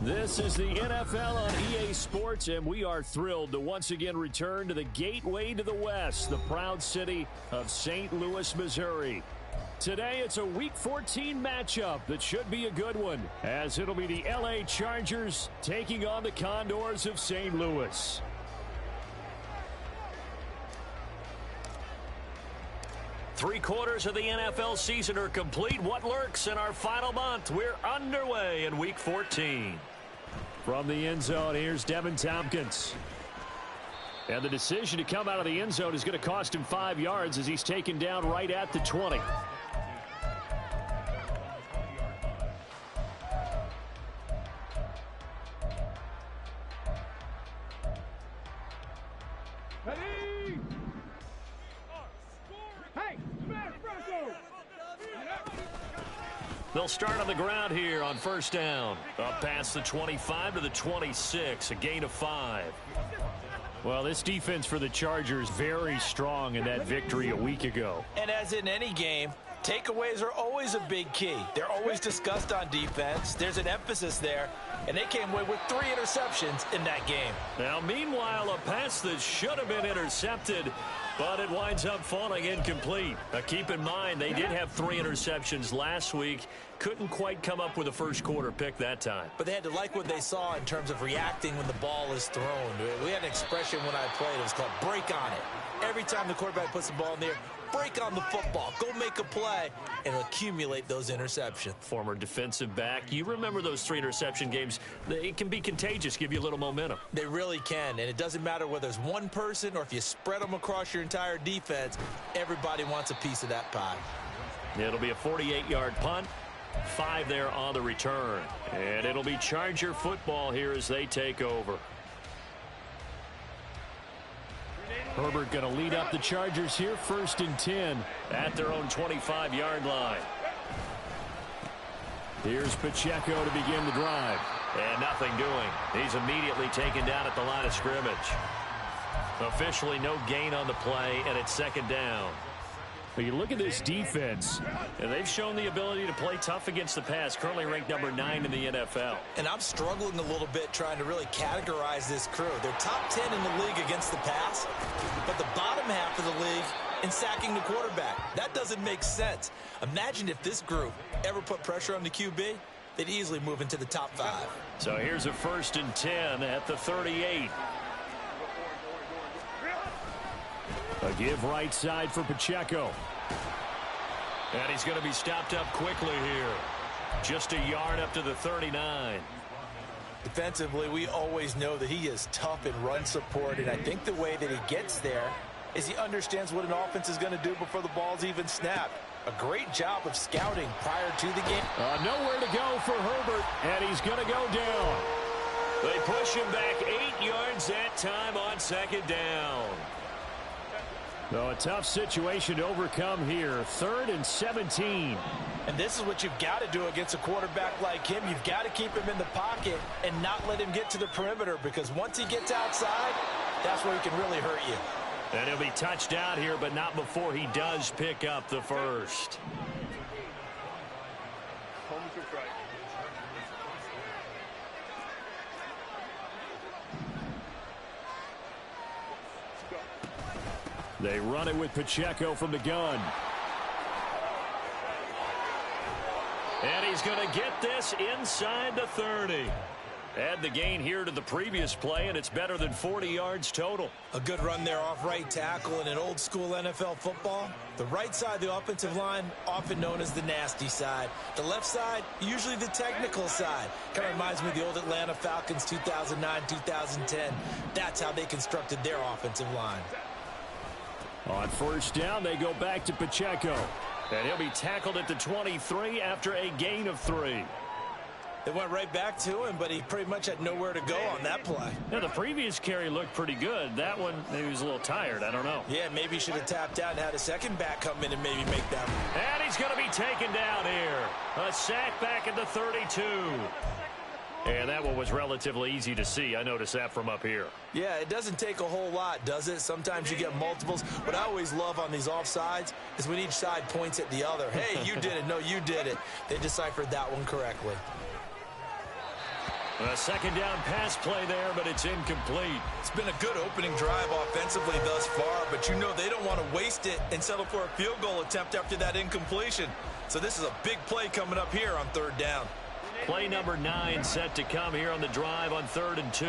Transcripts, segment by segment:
This is the NFL on EA Sports, and we are thrilled to once again return to the gateway to the West, the proud city of St. Louis, Missouri. Today, it's a Week 14 matchup that should be a good one, as it'll be the LA Chargers taking on the Condors of St. Louis. Three-quarters of the NFL season are complete. What lurks in our final month? We're underway in Week 14. From the end zone, here's Devin Tompkins. And the decision to come out of the end zone is going to cost him 5 yards as he's taken down right at the 20. They'll start on the ground here on first down. Up past the 25 to the 26, a gain of 5. Well, this defense for the Chargers very strong in that victory a week ago. And as in any game, takeaways are always a big key. They're always discussed on defense. There's an emphasis there, and they came away with 3 interceptions in that game. Now, meanwhile, a pass that should have been intercepted, but it winds up falling incomplete. Now, keep in mind, they did have 3 interceptions last week. Couldn't quite come up with a first quarter pick that time. But they had to like what they saw in terms of reacting when the ball is thrown. We had an expression when I played. It was called break on it. Every time the quarterback puts the ball in the air, break on the football. Go make a play and accumulate those interceptions. Former defensive back. You remember those 3 interception games. It can be contagious, give you a little momentum. They really can, and it doesn't matter whether it's one person or if you spread them across your entire defense. Everybody wants a piece of that pie. It'll be a 48-yard punt. 5 there on the return. And it'll be Charger football here as they take over. Herbert going to lead up the Chargers here, 1st and 10 at their own 25-yard line. Here's Pacheco to begin the drive. And nothing doing. He's immediately taken down at the line of scrimmage. Officially no gain on the play, and it's 2nd down. But you look at this defense, and they've shown the ability to play tough against the pass, currently ranked number 9 in the NFL. And I'm struggling a little bit trying to really categorize this crew. They're top 10 in the league against the pass, but the bottom half of the league in sacking the quarterback. That doesn't make sense. Imagine if this group ever put pressure on the QB, they'd easily move into the top 5. So here's a 1st and 10 at the 38. A give right side for Pacheco. And he's going to be stopped up quickly here. Just a yard up to the 39. Defensively, we always know that he is tough in run support, and I think the way that he gets there is he understands what an offense is going to do before the ball's even snapped. A great job of scouting prior to the game. Nowhere to go for Herbert, and he's going to go down. They push him back 8 yards that time on 2nd down. So a tough situation to overcome here. 3rd and 17. And this is what you've got to do against a quarterback like him. You've got to keep him in the pocket and not let him get to the perimeter, because once he gets outside, that's where he can really hurt you. And he'll be touched out here, but not before he does pick up the first. They run it with Pacheco from the gun. And he's going to get this inside the 30. Add the gain here to the previous play, and it's better than 40 yards total. A good run there off right tackle in an old-school NFL football. The right side of the offensive line, often known as the nasty side. The left side, usually the technical side. Kind of reminds me of the old Atlanta Falcons 2009, 2010. That's how they constructed their offensive line. On first down, they go back to Pacheco. And he'll be tackled at the 23 after a gain of 3. They went right back to him, but he pretty much had nowhere to go on that play. Yeah, the previous carry looked pretty good. That one, maybe he was a little tired. I don't know. Yeah, maybe he should have tapped out and had a second back come in and maybe make that one. And he's going to be taken down here. A sack back at the 32. And that one was relatively easy to see. I noticed that from up here. Yeah, it doesn't take a whole lot, does it? Sometimes you get multiples. What I always love on these offsides is when each side points at the other. Hey, you did it. No, you did it. They deciphered that one correctly. A second down pass play there, but it's incomplete. It's been a good opening drive offensively thus far, but you know they don't want to waste it and settle for a field goal attempt after that incompletion. So this is a big play coming up here on third down. Play number 9 set to come here on the drive on 3rd and 2.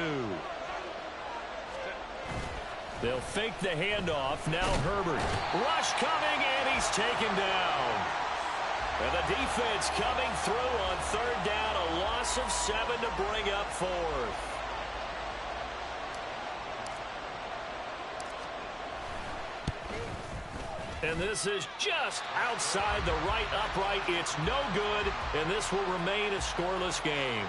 They'll fake the handoff. Now Herbert. Rush coming, and he's taken down. And the defense coming through on 3rd down. A loss of 7 to bring up 4th. And this is just outside the right upright. It's no good, and this will remain a scoreless game.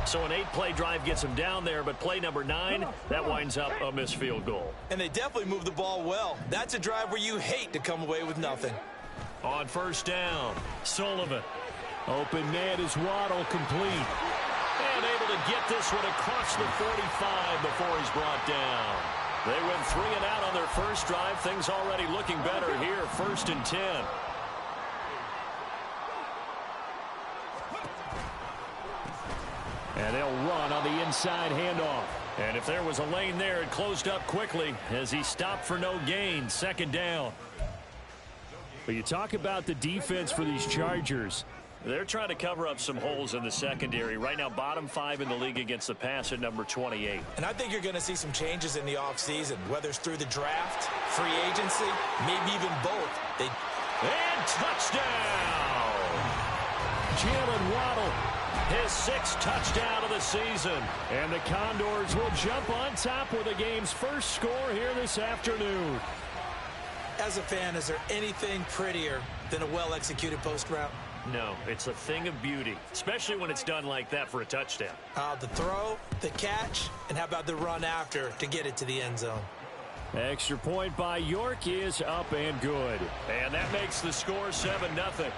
So an 8-play drive gets him down there, but play number 9, that winds up a missed field goal. And they definitely moved the ball well. That's a drive where you hate to come away with nothing. On 1st down, Sullivan. Open man is Waddle, complete. And able to get this one across the 45 before he's brought down. They went 3 and out on their first drive. Things already looking better here, 1st and 10. And they'll run on the inside handoff. And if there was a lane there, it closed up quickly as he stopped for no gain. 2nd down. But you talk about the defense for these Chargers. They're trying to cover up some holes in the secondary. Right now, bottom 5 in the league against the pass at number 28. And I think you're going to see some changes in the offseason, whether it's through the draft, free agency, maybe even both. And touchdown! Jalen Waddle, his 6th touchdown of the season. And the Condors will jump on top with the game's first score here this afternoon. As a fan, is there anything prettier than a well-executed post route? No, it's a thing of beauty, especially when it's done like that for a touchdown. The throw, the catch, and how about the run after to get it to the end zone? Extra point by York is up and good. And that makes the score 7-0.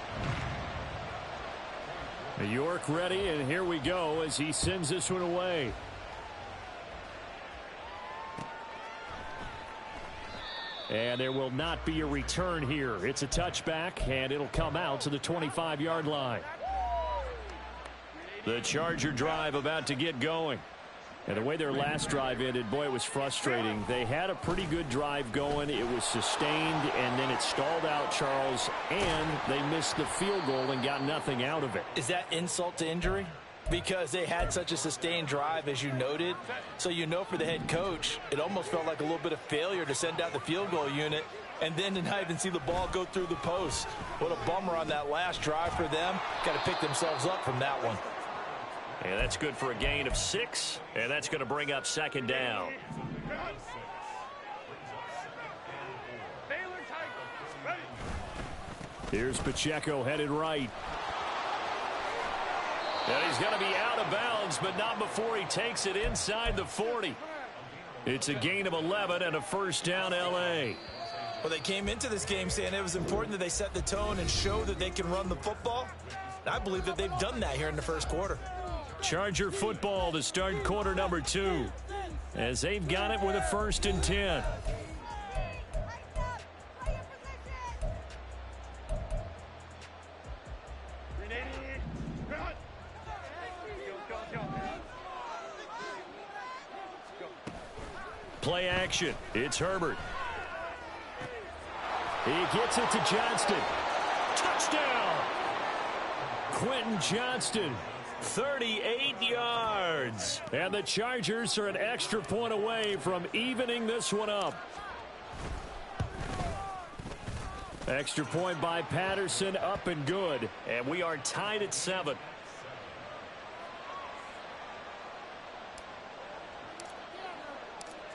York ready, and here we go as he sends this one away. And there will not be a return here. It's a touchback, and it'll come out to the 25-yard line. The Charger drive about to get going. And the way their last drive ended, boy, it was frustrating. They had a pretty good drive going. It was sustained, and then it stalled out, Charles, and they missed the field goal and got nothing out of it. Is that insult to injury? Because they had such a sustained drive, as you noted. So you know for the head coach, it almost felt like a little bit of failure to send out the field goal unit and then to not even see the ball go through the post. What a bummer on that last drive for them. Got to pick themselves up from that one. And that's good for a gain of 6, and that's going to bring up 2nd down. Here's Pacheco headed right. And he's going to be out of bounds, but not before he takes it inside the 40. It's a gain of 11 and a 1st down, L.A. Well, they came into this game saying it was important that they set the tone and show that they can run the football. And I believe that they've done that here in the first quarter. Charger football to start quarter number 2 as they've got it with a 1st and 10. Play action. It's Herbert. He gets it to Johnston. Touchdown! Quentin Johnston, 38 yards. And the Chargers are an extra point away from evening this one up. Extra point by Patterson, up and good. And we are tied at 7.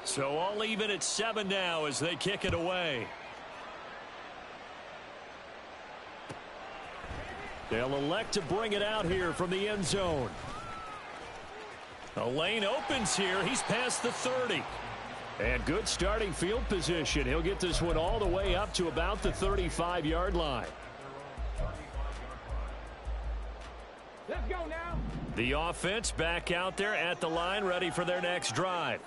So all even at 7 now as they kick it away. They'll elect to bring it out here from the end zone. A lane opens here. He's past the 30. And good starting field position. He'll get this one all the way up to about the 35-yard line. Let's go now. The offense back out there at the line, ready for their next drive.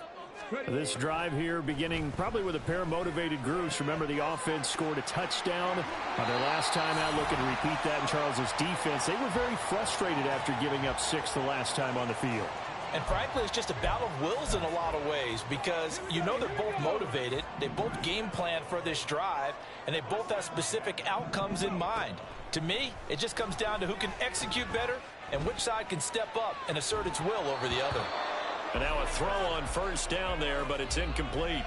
This drive here beginning probably with a pair of motivated groups. Remember, the offense scored a touchdown on their last time out. Looking to repeat that in Charles's defense. They were very frustrated after giving up 6 the last time on the field. And frankly, it's just a battle of wills in a lot of ways because you know they're both motivated. They both game plan for this drive, and they both have specific outcomes in mind. To me, it just comes down to who can execute better and which side can step up and assert its will over the other. And now a throw on first down there, but it's incomplete.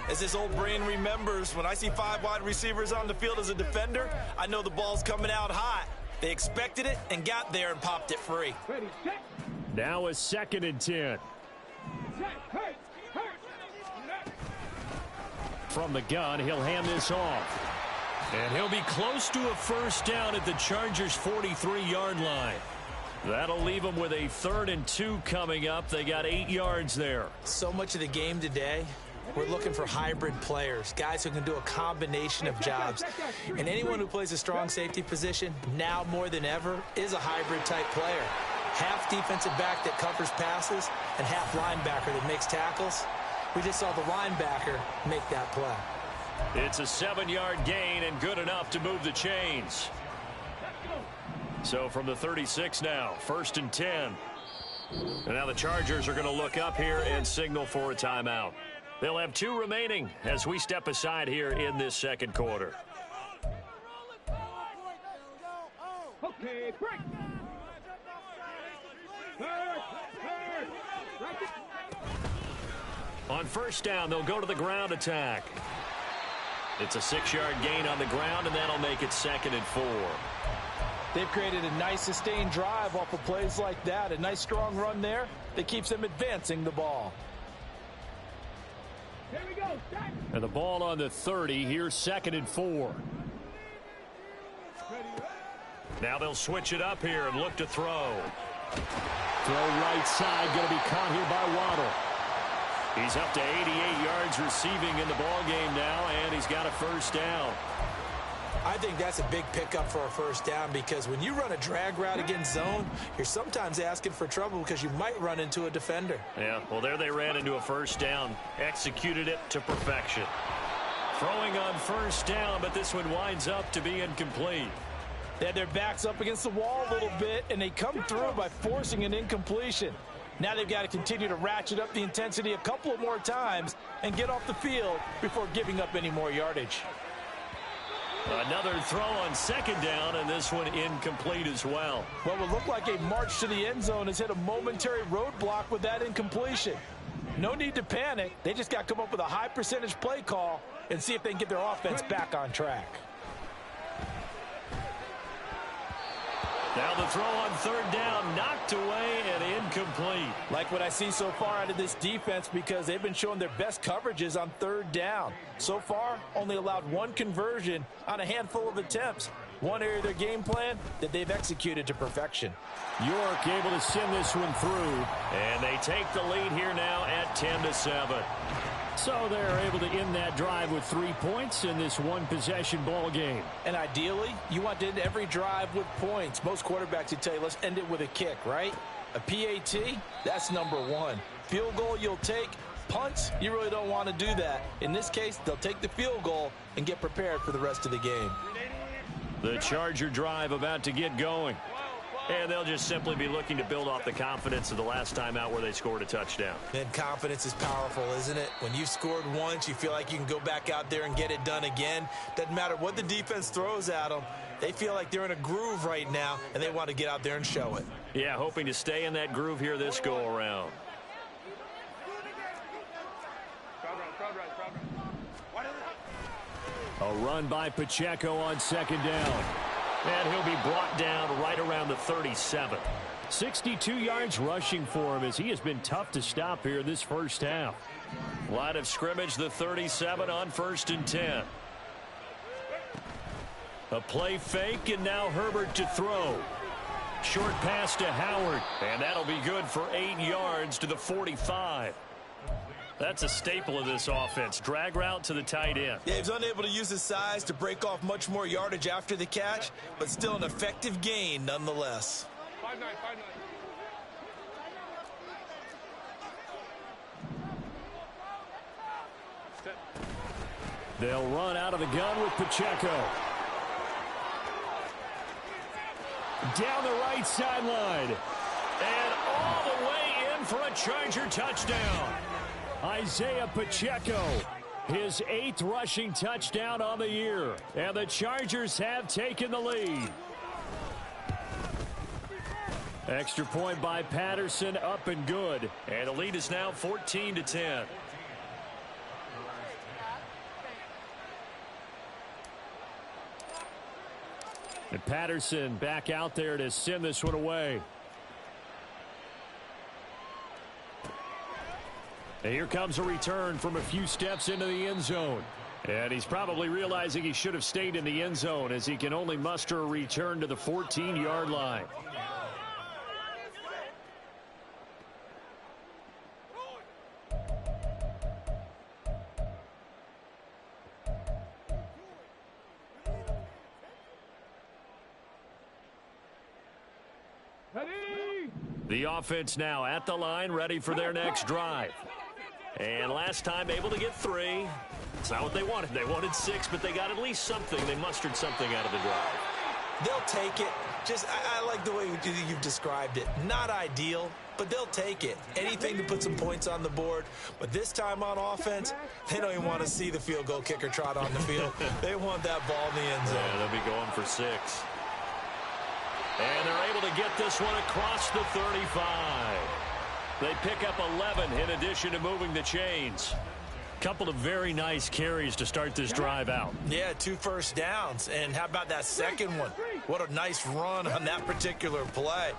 As this old brain remembers, when I see 5 wide receivers on the field as a defender, I know the ball's coming out hot. They expected it and got there and popped it free. Now a 2nd and 10. From the gun, he'll hand this off. And he'll be close to a first down at the Chargers' 43-yard line. That'll leave them with a 3rd and 2 coming up. They got 8 yards there. So much of the game today, we're looking for hybrid players, guys who can do a combination of jobs. And anyone who plays a strong safety position, now more than ever, is a hybrid type player. Half defensive back that covers passes and half linebacker that makes tackles. We just saw the linebacker make that play. It's a 7-yard gain and good enough to move the chains. So from the 36 now, 1st and 10. And now the Chargers are going to look up here and signal for a timeout. They'll have 2 remaining as we step aside here in this 2nd quarter. Okay, break. On first down, they'll go to the ground attack. It's a 6-yard gain on the ground, and that'll make it 2nd and 4. They've created a nice sustained drive off of plays like that. A nice strong run there that keeps them advancing the ball. Here we go. And the ball on the 30. Here's 2nd and 4. Now they'll switch it up here and look to throw. Throw right side, going to be caught here by Waddle. He's up to 88 yards receiving in the ball game now, and he's got a first down. I think that's a big pickup for a first down because when you run a drag route against zone, you're sometimes asking for trouble because you might run into a defender. Yeah, well, there they ran into a first down, executed it to perfection. Throwing on first down, but this one winds up to be incomplete. They had their backs up against the wall a little bit, and they come through by forcing an incompletion. Now they've got to continue to ratchet up the intensity a couple of more times and get off the field before giving up any more yardage. Another throw on 2nd down, and this one incomplete as well. What would look like a march to the end zone has hit a momentary roadblock with that incompletion. No need to panic. They just got to come up with a high percentage play call and see if they can get their offense back on track. Now the throw on 3rd down, knocked away and incomplete. Like what I see so far out of this defense because they've been showing their best coverages on 3rd down. So far, only allowed 1 conversion on a handful of attempts. One area of their game plan that they've executed to perfection. York able to send this one through. And they take the lead here now at 10-7. So they're able to end that drive with 3 points in this one-possession ball game. And ideally, you want to end every drive with points. Most quarterbacks would tell you, let's end it with a kick, right? A PAT, that's number 1. Field goal you'll take. Punts, you really don't want to do that. In this case, they'll take the field goal and get prepared for the rest of the game. The Charger drive about to get going. And they'll just simply be looking to build off the confidence of the last time out where they scored a touchdown. And confidence is powerful, isn't it? When you've scored once, you feel like you can go back out there and get it done again. Doesn't matter what the defense throws at them. They feel like they're in a groove right now, and they want to get out there and show it. Yeah, hoping to stay in that groove here this go-around. A run by Pacheco on 2nd down. And he'll be brought down right around the 37. 62 yards rushing for him as he has been tough to stop here this first half. Line of scrimmage, the 37 on 1st and 10. A play fake, and now Herbert to throw. Short pass to Howard, and that'll be good for 8 yards to the 45. That's a staple of this offense. Drag route to the tight end. Yeah, he's unable to use his size to break off much more yardage after the catch, but still an effective gain nonetheless. 5-9, 5-9. They'll run out of the gun with Pacheco. Down the right sideline. And all the way in for a Charger touchdown. Isaiah Pacheco, his 8th rushing touchdown on the year. And the Chargers have taken the lead. Extra point by Patterson, up and good. And the lead is now 14-10. And Patterson back out there to send this one away. And here comes a return from a few steps into the end zone. And he's probably realizing he should have stayed in the end zone as he can only muster a return to the 14-yard line. The offense now at the line, ready for their next drive. And last time able to get 3. It's not what they wanted. They wanted 6, but they got at least something. They mustered something out of the drive. They'll take it. Just, I like the way you've described it. Not ideal, but they'll take it. Anything to put some points on the board. But this time on offense, they don't even want to see the field goal kicker trot on the field. They want that ball in the end zone. Yeah, they'll be going for 6. And they're able to get this one across the 35. They pick up 11 in addition to moving the chains. Couple of very nice carries to start this drive out. Yeah, 2 first downs. And how about that second one? What a nice run on that particular play.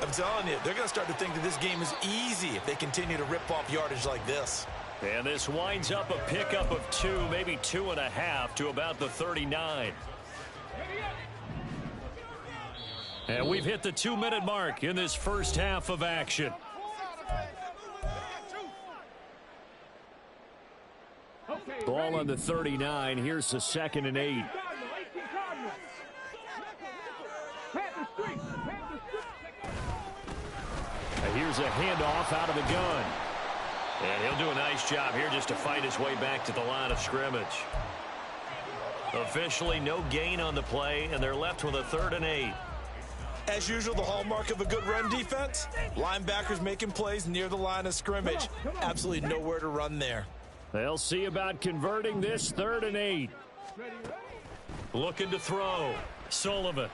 I'm telling you, they're going to start to think that this game is easy if they continue to rip off yardage like this. And this winds up a pickup of 2, maybe 2.5 to about the 39. And we've hit the 2-minute mark in this first half of action. Ball on the 39. Here's the 2nd and 8. And here's a handoff out of the gun. And he'll do a nice job here just to fight his way back to the line of scrimmage. Officially no gain on the play, and they're left with a 3rd and 8. As usual, the hallmark of a good run defense, linebackers making plays near the line of scrimmage. Absolutely nowhere to run there. They'll see about converting this 3rd and 8. Looking to throw. Sullivan.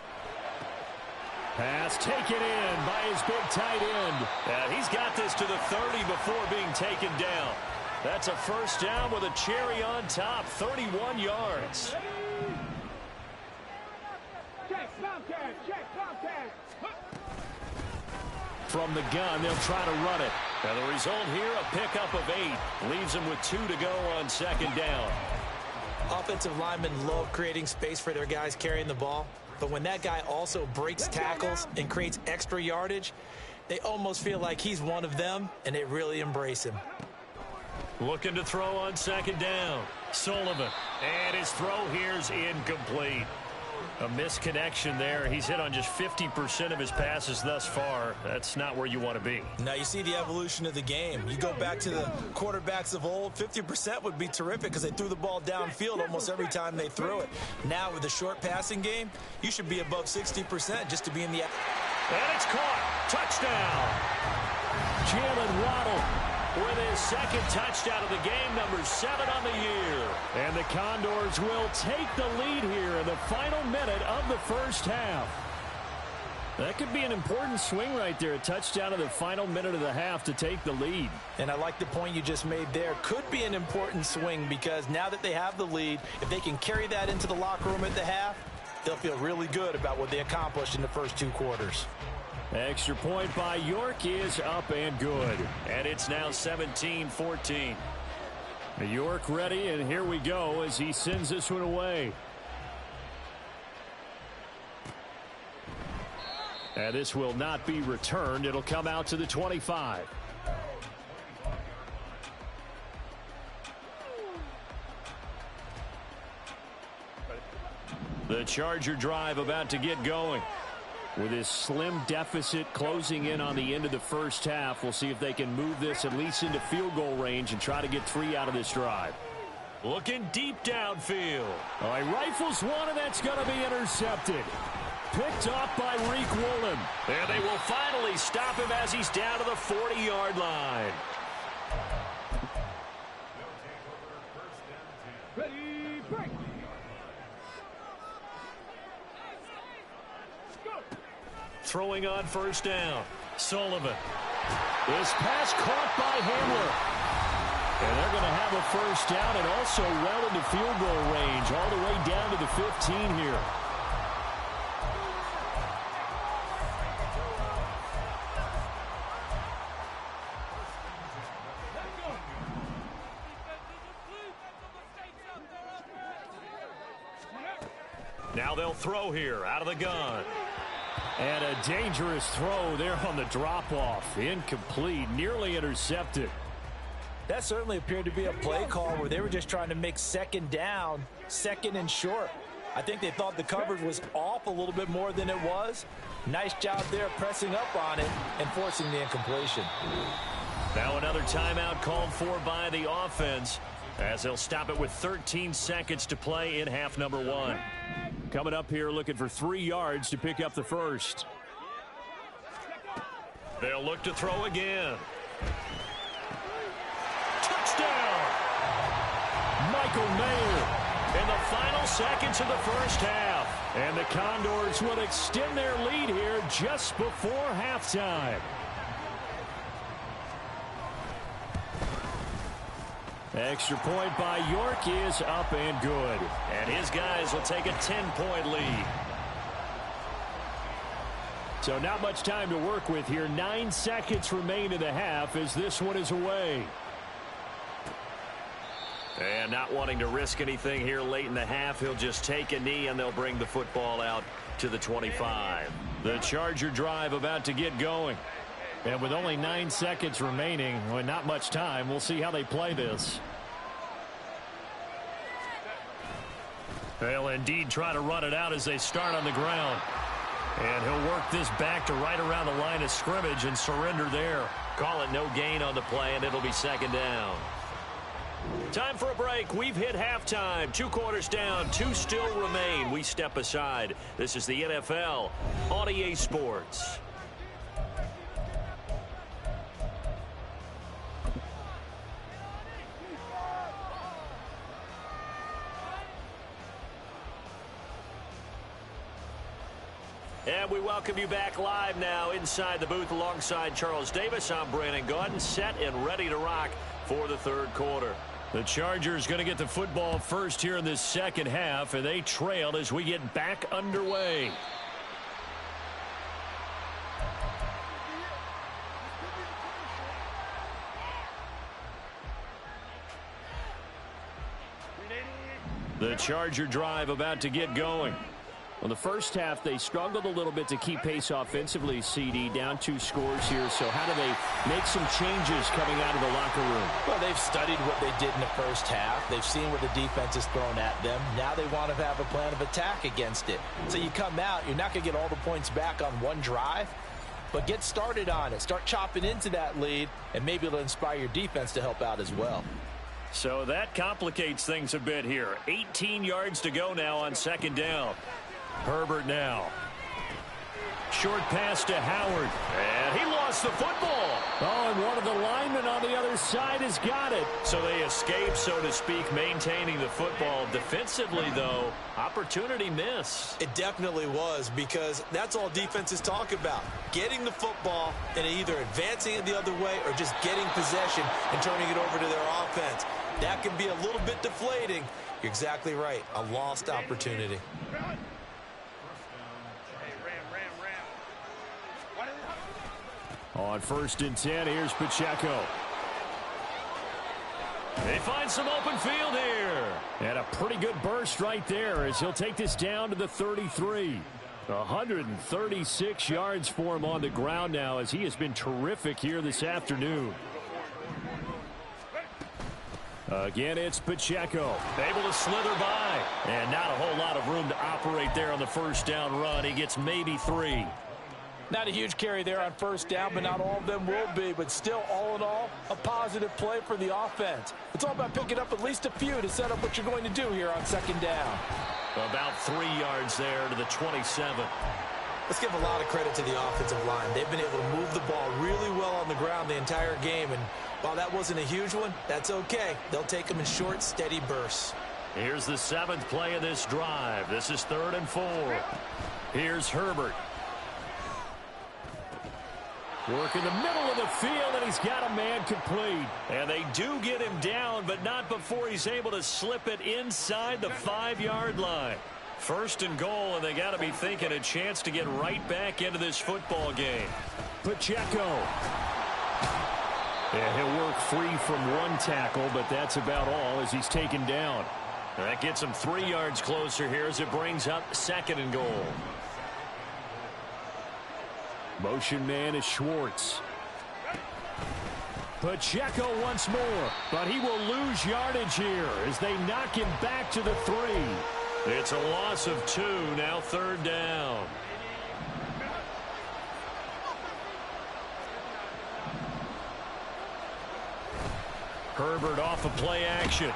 Pass taken in by his big tight end. And he's got this to the 30 before being taken down. That's a first down with a cherry on top, 31 yards. From the gun, they'll try to run it. And the result here, a pickup of 8. Leaves them with 2 to go on 2nd down. Offensive linemen love creating space for their guys carrying the ball. But when that guy also breaks tackles and creates extra yardage, they almost feel like he's one of them, and they really embrace him. Looking to throw on 2nd down. Sullivan. And his throw here's incomplete. A misconnection there. He's hit on just 50% of his passes thus far. That's not where you want to be. Now you see the evolution of the game. You go back to the quarterbacks of old, 50% would be terrific because they threw the ball downfield almost every time they threw it. Now with the short passing game, you should be above 60% just to be in the... And it's caught. Touchdown. Jalen Waddle with his 2nd touchdown of the game, number 7 on the year. And the Condors will take the lead here in the final minute of the first half. That could be an important swing right there, a touchdown in the final minute of the half to take the lead. And I like the point you just made there. Could be an important swing because now that they have the lead, if they can carry that into the locker room at the half, they'll feel really good about what they accomplished in the first 2 quarters. Extra point by York is up and good. And it's now 17-14. York ready, and here we go as he sends this one away. And this will not be returned. It'll come out to the 25. The Charger drive about to get going. With his slim deficit closing in on the end of the first half, we'll see if they can move this at least into field goal range and try to get 3 out of this drive. Looking deep downfield. All right, rifles one, and that's going to be intercepted. picked off by Reek Woolen. And they will finally stop him as he's down to the 40-yard line. Ready, break. Throwing on first down. Sullivan. This pass caught by Hamler. And they're going to have a first down and also well into field goal range, all the way down to the 15 here. Now they'll throw here out of the gun. And a dangerous throw there on the drop-off. Incomplete, nearly intercepted. That certainly appeared to be a play call where they were just trying to make second down, second and short. I think they thought the coverage was off a little bit more than it was. Nice job there pressing up on it and forcing the incompletion. Now another timeout called for by the offense as they'll stop it with 13 seconds to play in half number one. Coming up here looking for 3 yards to pick up the first. They'll look to throw again. Touchdown! Michael Mayer in the final seconds of the first half. And the Condors will extend their lead here just before halftime. Extra point by York is up and good. And his guys will take a 10-point lead. So not much time to work with here. 9 seconds remain in the half as this one is away. And not wanting to risk anything here late in the half, he'll just take a knee and they'll bring the football out to the 25. The Charger drive about to get going. And with only 9 seconds remaining, well, not much time, we'll see how they play this. They'll indeed try to run it out as they start on the ground. And he'll work this back to right around the line of scrimmage and surrender there. Call it no gain on the play, and it'll be second down. Time for a break. We've hit halftime. 2 quarters down, 2 still remain. We step aside. This is the NFL on EA Sports. And we welcome you back live now inside the booth alongside Charles Davis. I'm Brandon Gaudin, set and ready to rock for the third quarter. The Chargers going to get the football first here in this second half, and they trail as we get back underway. The Charger drive about to get going. Well, the first half, they struggled a little bit to keep pace offensively, CD, down 2 scores here. So how do they make some changes coming out of the locker room? Well, they've studied what they did in the first half. They've seen what the defense has thrown at them. Now they want to have a plan of attack against it. So you come out, you're not going to get all the points back on one drive, but get started on it. Start chopping into that lead, and maybe it'll inspire your defense to help out as well. So that complicates things a bit here. 18 yards to go now on second down. Herbert now. Short pass to Howard. And he lost the football. Oh, and one of the linemen on the other side has got it. So they escape, so to speak, maintaining the football. Defensively, though, opportunity miss. It definitely was, because that's all defenses talk about. Getting the football and either advancing it the other way or just getting possession and turning it over to their offense. That can be a little bit deflating. You're exactly right. A lost opportunity. On 1st and 10, here's Pacheco. They find some open field here. And a pretty good burst right there as he'll take this down to the 33. 136 yards for him on the ground now as he has been terrific here this afternoon. Again, it's Pacheco. Able to slither by. And not a whole lot of room to operate there on the first down run. He gets maybe 3. Not a huge carry there on first down, but not all of them will be. But still, all in all, a positive play for the offense. It's all about picking up at least a few to set up what you're going to do here on second down. About 3 yards there to the 27. Let's give a lot of credit to the offensive line. They've been able to move the ball really well on the ground the entire game. And while that wasn't a huge one, that's okay. They'll take them in short, steady bursts. Here's the 7th play of this drive. This is 3rd and 4. Here's Herbert. Work in the middle of the field, and he's got a man complete. And they do get him down, but not before he's able to slip it inside the 5-yard line. 1st and goal, and they got to be thinking a chance to get right back into this football game. Pacheco. Yeah, he'll work free from one tackle, but that's about all as he's taken down. That gets him 3 yards closer here as it brings up 2nd and goal. Motion man is Schwartz. Pacheco once more, but he will lose yardage here as they knock him back to the 3. It's a loss of 2, now 3rd down. Herbert off of play action.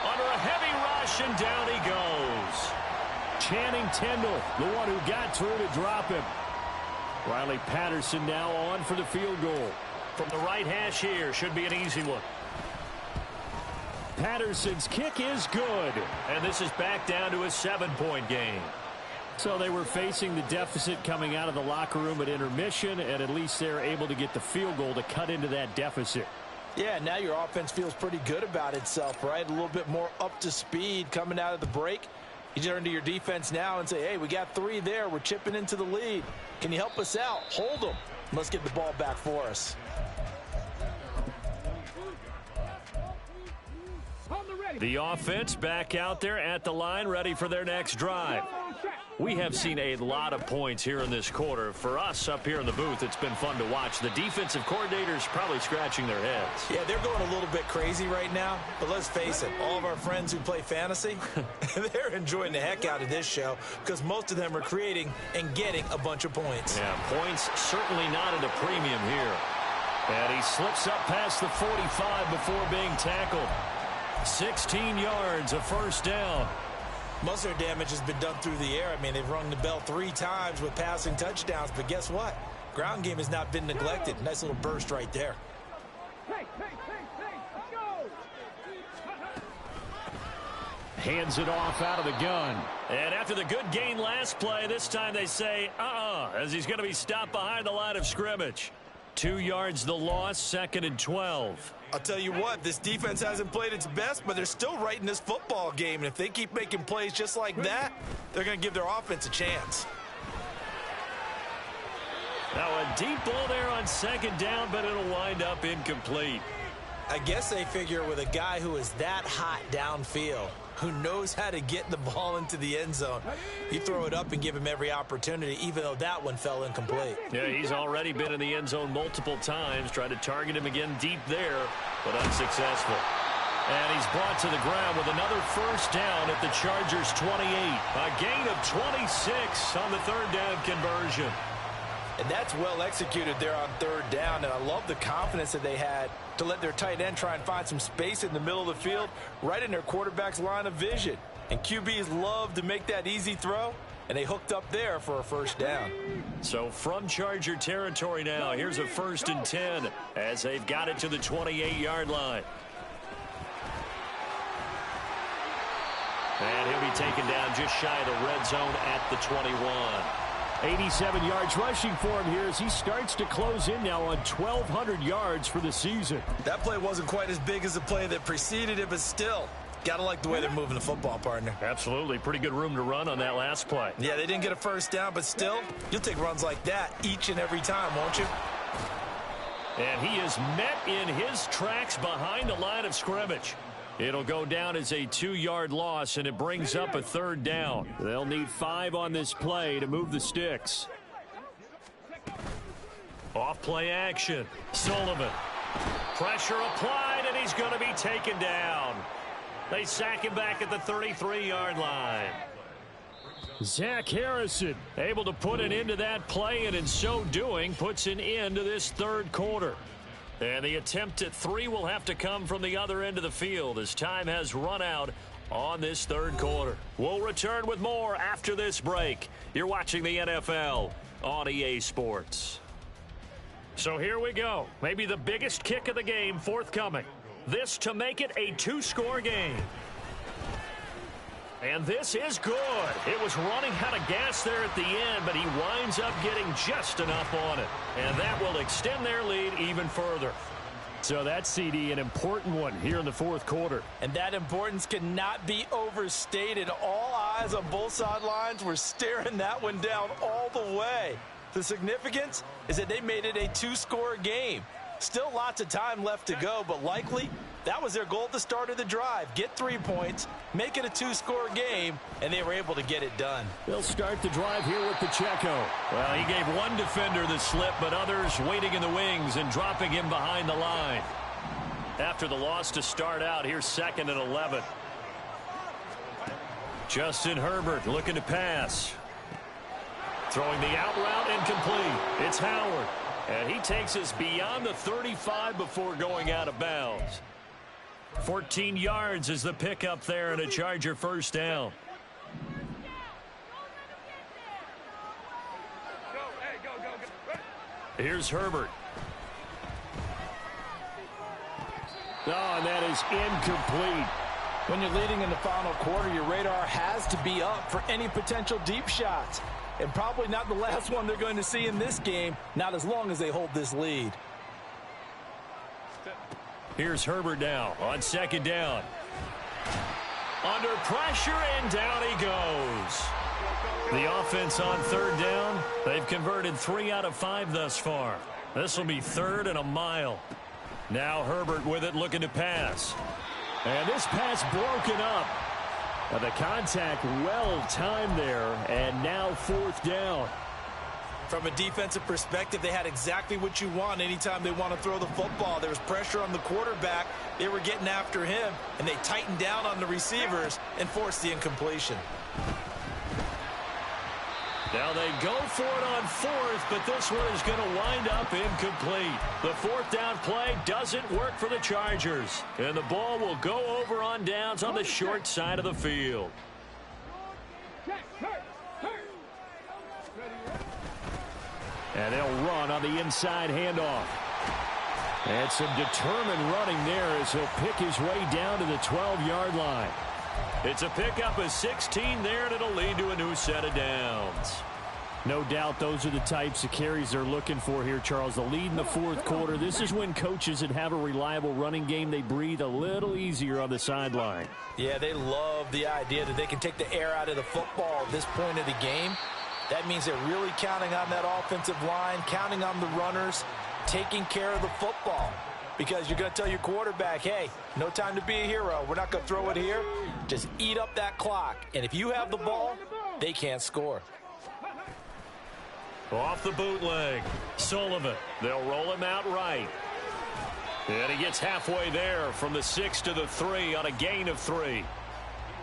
Under a heavy rush, and down he goes. Channing Tindall, the one who got through to drop him. Riley Patterson now on for the field goal. From the right hash here, should be an easy one. Patterson's kick is good. And this is back down to a 7-point game. So they were facing the deficit coming out of the locker room at intermission, and at least they're able to get the field goal to cut into that deficit. Yeah, now your offense feels pretty good about itself, right? A little bit more up to speed coming out of the break. You turn to your defense now and say, hey, we got 3 there. We're chipping into the lead. Can you help us out? Hold them. Let's get the ball back for us. The offense back out there at the line, ready for their next drive. We have seen a lot of points here in this quarter. For us up here in the booth, it's been fun to watch. The defensive coordinators probably scratching their heads. Yeah, they're going a little bit crazy right now. But let's face it, all of our friends who play fantasy, they're enjoying the heck out of this show because most of them are creating and getting a bunch of points. Yeah, points certainly not at a premium here. And he slips up past the 45 before being tackled. 16 yards, a 1st down. Most of their damage has been done through the air. I mean, they've rung the bell 3 times with passing touchdowns, but guess what? Ground game has not been neglected. Nice little burst right there. Hey, let's go! Hands it off out of the gun. And after the good gain last play, this time they say, as he's going to be stopped behind the line of scrimmage. 2 yards the loss, 2nd and 12. I'll tell you what, this defense hasn't played its best, but they're still right in this football game. And if they keep making plays just like that, they're going to give their offense a chance. Now a deep ball there on 2nd down, but it'll wind up incomplete. I guess they figure with a guy who is that hot downfield, who knows how to get the ball into the end zone, you throw it up and give him every opportunity, even though that one fell incomplete. Yeah, he's already been in the end zone multiple times, tried to target him again deep there, but unsuccessful. And he's brought to the ground with another 1st down at the Chargers' 28. A gain of 26 on the 3rd down conversion. And that's well executed there on 3rd down, and I love the confidence that they had to let their tight end try and find some space in the middle of the field, right in their quarterback's line of vision. And QBs love to make that easy throw, and they hooked up there for a 1st down. So from Charger territory now, here's a 1st and 10 as they've got it to the 28-yard line. And he'll be taken down just shy of the red zone at the 21. 87 yards rushing for him here as he starts to close in now on 1,200 yards for the season. That play wasn't quite as big as the play that preceded it, but still, gotta like the way they're moving the football, partner. Absolutely. Pretty good room to run on that last play. Yeah, they didn't get a 1st down, but still, you'll take runs like that each and every time, won't you? And he is met in his tracks behind the line of scrimmage. It'll go down as a 2-yard loss, and it brings up a 3rd down. They'll need 5 on this play to move the sticks. Off play action. Sullivan. Pressure applied, and he's going to be taken down. They sack him back at the 33-yard line. Zach Harrison able to put an end to that play, and in so doing puts an end to this 3rd quarter. And the attempt at 3 will have to come from the other end of the field as time has run out on this third quarter. We'll return with more after this break. You're watching the NFL on EA Sports. So here we go. Maybe the biggest kick of the game forthcoming. This to make it a two-score game. And this is good. It was running out of gas there at the end, but he winds up getting just enough on it. And that will extend their lead even further. So that's, CD, an important one here in the fourth quarter. And that importance cannot be overstated. All eyes on both sidelines were staring that one down all the way. The significance is that they made it a two-score game. Still lots of time left to go, but likely that was their goal at the start of the drive. Get 3 points, make it a two-score game, and they were able to get it done. They'll start the drive here with Pacheco. Well, he gave one defender the slip, but others waiting in the wings and dropping him behind the line. After the loss to start out, here's 2nd and 11. Justin Herbert looking to pass. Throwing the out route incomplete. It's Howard. And he takes us beyond the 35 before going out of bounds. 14 yards is the pickup there and a Charger first down. Here's Herbert. Oh, and that is incomplete. When you're leading in the final quarter, your radar has to be up for any potential deep shots. And probably not the last one they're going to see in this game, not as long as they hold this lead. Here's Herbert now on 2nd down. Under pressure, and down he goes. The offense on 3rd down, they've converted 3 out of 5 thus far. This will be 3rd and a mile. Now Herbert with it, looking to pass. And this pass broken up. The contact well timed there, and now 4th down. From a defensive perspective, they had exactly what you want anytime they want to throw the football. There was pressure on the quarterback. They were getting after him, and they tightened down on the receivers and forced the incompletion. Now they go for it on 4th, but this one is going to wind up incomplete. The 4th down play doesn't work for the Chargers. And the ball will go over on downs on the short side of the field. And they'll run on the inside handoff. And some determined running there as he'll pick his way down to the 12-yard line. It's a pickup of 16 there, and it'll lead to a new set of downs. No doubt those are the types of carries they're looking for here, Charles. The lead in the fourth quarter. This is when coaches that have a reliable running game, they breathe a little easier on the sideline. Yeah, they love the idea that they can take the air out of the football at this point of the game. That means they're really counting on that offensive line, counting on the runners, taking care of the football. Because you're going to tell your quarterback, hey, no time to be a hero. We're not going to throw it here. Just eat up that clock. And if you have the ball, they can't score. Off the bootleg, Sullivan. They'll roll him out right. And he gets halfway there from the 6 to the 3 on a gain of 3.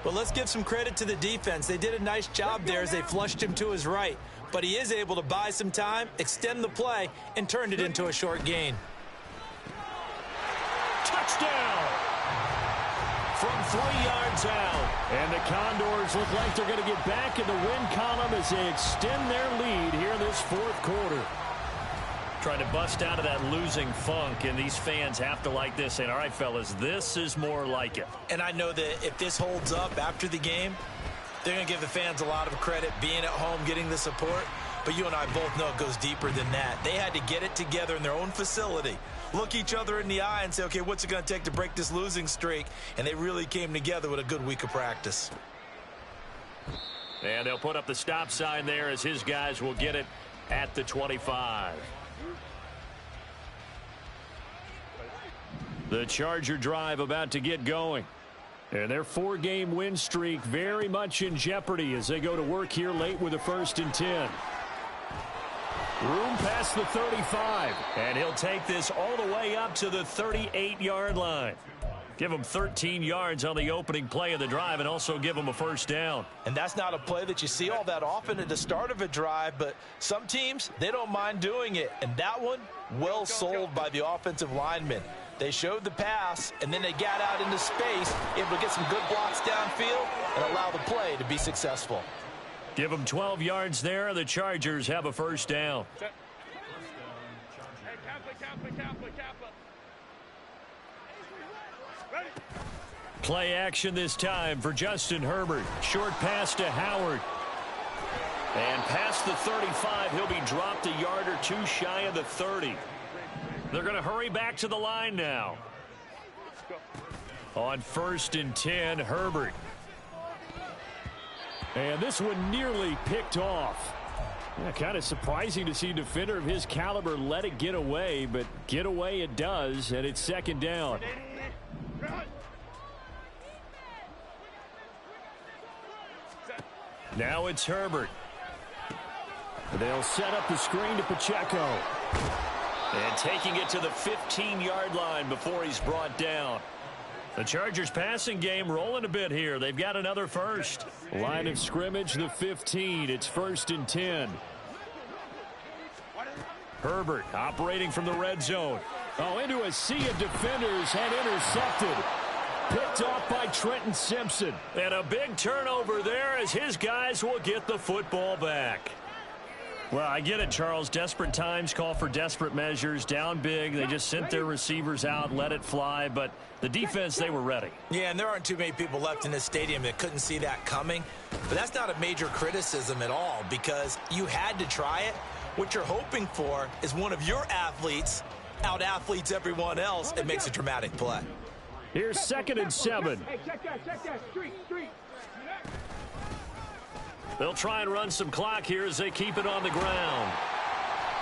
Well, let's give some credit to the defense. They did a nice job there as they flushed him to his right. But he is able to buy some time, extend the play, and turned it into a short gain. Touchdown from 3 yards out. And the Condors look like they're going to get back in the win column as they extend their lead here in this fourth quarter. Trying to bust out of that losing funk, and these fans have to like this. And all right, fellas, this is more like it. And I know that if this holds up after the game, they're going to give the fans a lot of credit, being at home, getting the support. But you and I both know it goes deeper than that. They had to get it together in their own facility, look each other in the eye and say, okay, what's it going to take to break this losing streak? And they really came together with a good week of practice. And they'll put up the stop sign there as his guys will get it at the 25. The Charger drive about to get going. And their 4-game win streak very much in jeopardy as they go to work here late with a 1st and 10. Room past the 35. And he'll take this all the way up to the 38-yard line. Give him 13 yards on the opening play of the drive and also give him a 1st down. And that's not a play that you see all that often at the start of a drive, but some teams, they don't mind doing it. And that one, well sold by the offensive lineman. They showed the pass, and then they got out into space, able to get some good blocks downfield and allow the play to be successful. Give them 12 yards there. The Chargers have a first down. Play action this time for Justin Herbert. Short pass to Howard. And past the 35, he'll be dropped a yard or two shy of the 30. They're going to hurry back to the line now. On 1st and 10, Herbert. And this one nearly picked off. Yeah, kind of surprising to see a defender of his caliber let it get away, but get away it does, and it's 2nd down. Now it's Herbert. They'll set up the screen to Pacheco. And taking it to the 15-yard line before he's brought down. The Chargers passing game rolling a bit here. They've got another first. Line of scrimmage, the 15. It's 1st and 10. Herbert operating from the red zone. Oh, into a sea of defenders and intercepted. Picked off by Trenton Simpson. And a big turnover there as his guys will get the football back. Well, I get it, Charles. Desperate times call for desperate measures. Down big. They just sent their receivers out, let it fly. But the defense, they were ready. Yeah, and there aren't too many people left in this stadium that couldn't see that coming. But that's not a major criticism at all because you had to try it. What you're hoping for is one of your athletes out-athletes everyone else and makes a dramatic play. Here's 2nd and 7. Hey, check that. Street. They'll try and run some clock here as they keep it on the ground.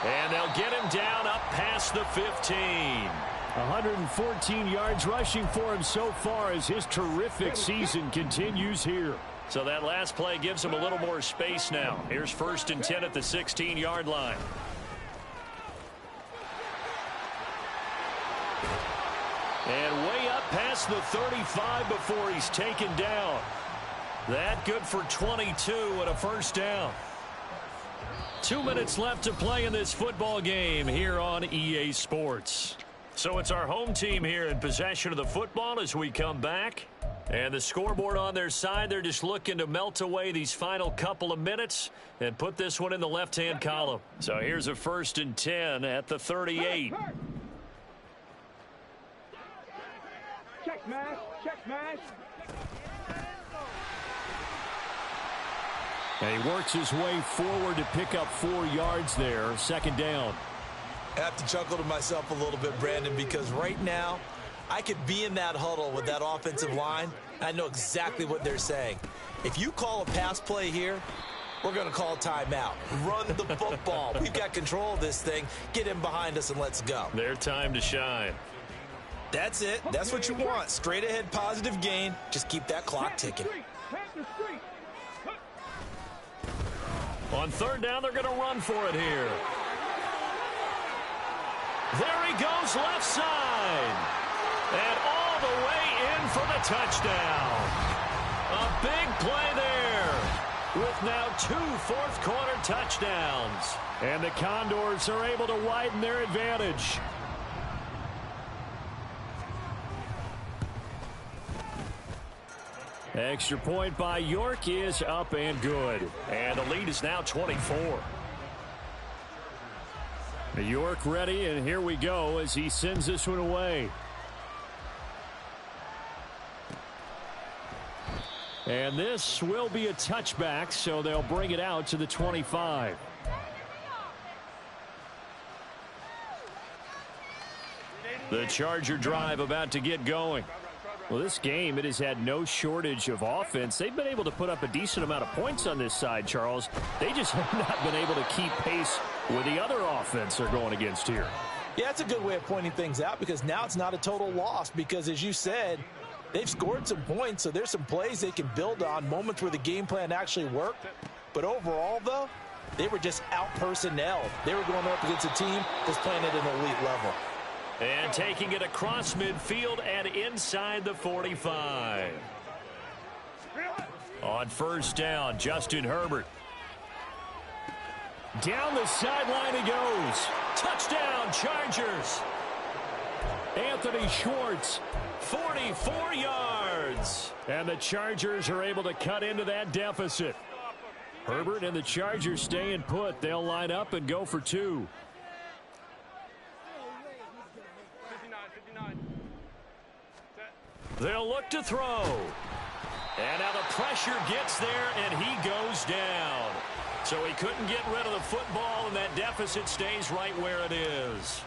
And they'll get him down up past the 15. 114 yards rushing for him so far as his terrific season continues here. So that last play gives him a little more space now. Here's 1st and 10 at the 16-yard line. And way up past the 35 before he's taken down. That good for 22 and a first down. 2 minutes left to play in this football game here on EA Sports. So it's our home team here in possession of the football as we come back. And the scoreboard on their side, they're just looking to melt away these final couple of minutes and put this one in the left-hand column. So here's a 1st and 10 at the 38. Check smash. And he works his way forward to pick up 4 yards there. 2nd down. I have to chuckle to myself a little bit, Brandon, because right now I could be in that huddle with that offensive line. I know exactly what they're saying. If you call a pass play here, we're going to call a timeout. Run the football. We've got control of this thing. Get in behind us and let's go. Their time to shine. That's it. That's what you want. Straight ahead, positive gain. Just keep that clock ticking. On 3rd down, they're going to run for it here. There he goes, left side. And all the way in for the touchdown. A big play there with now 2 fourth-quarter touchdowns. And the Condors are able to widen their advantage. Extra point by York is up and good. And the lead is now 24. York ready, and here we go as he sends this one away. And this will be a touchback, so they'll bring it out to the 25. The Charger drive about to get going. Well, this game, it has had no shortage of offense. They've been able to put up a decent amount of points on this side, Charles. They just have not been able to keep pace with the other offense they're going against here. Yeah, that's a good way of pointing things out because now it's not a total loss because, as you said, they've scored some points, so there's some plays they can build on, moments where the game plan actually worked. But overall, though, they were just out-personnelled. They were going up against a team that's playing at an elite level. And taking it across midfield and inside the 45. On 1st down, Justin Herbert. Down the sideline he goes. Touchdown, Chargers. Anthony Schwartz, 44 yards. And the Chargers are able to cut into that deficit. Herbert and the Chargers staying put. They'll line up and go for 2. They'll look to throw. And now the pressure gets there, and he goes down. So he couldn't get rid of the football, and that deficit stays right where it is.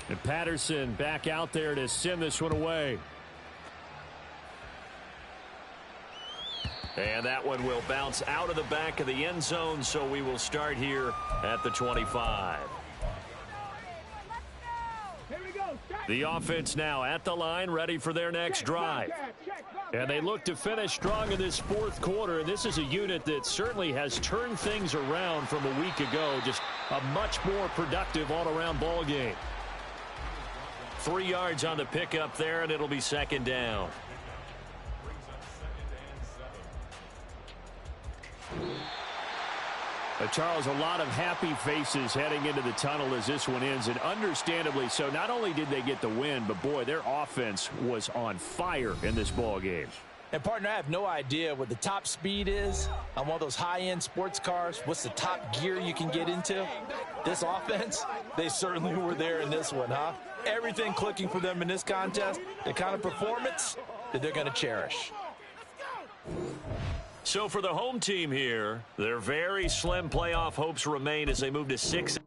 And Patterson back out there to send this one away. And that one will bounce out of the back of the end zone, so we will start here at the 25. The offense now at the line, ready for their next drive. And they look to finish strong in this fourth quarter. And this is a unit that certainly has turned things around from a week ago. Just a much more productive all-around ball game. 3 yards on the pickup there, and it'll be second down. Charles, a lot of happy faces heading into the tunnel as this one ends, and understandably so. Not only did they get the win, but boy, their offense was on fire in this ball game. And partner, I have no idea what the top speed is on one of those high-end sports cars. What's the top gear you can get into? This offense, they certainly were there in this one, huh? Everything clicking for them in this contest, the kind of performance that they're going to cherish. So for the home team here, their very slim playoff hopes remain as they move to 6.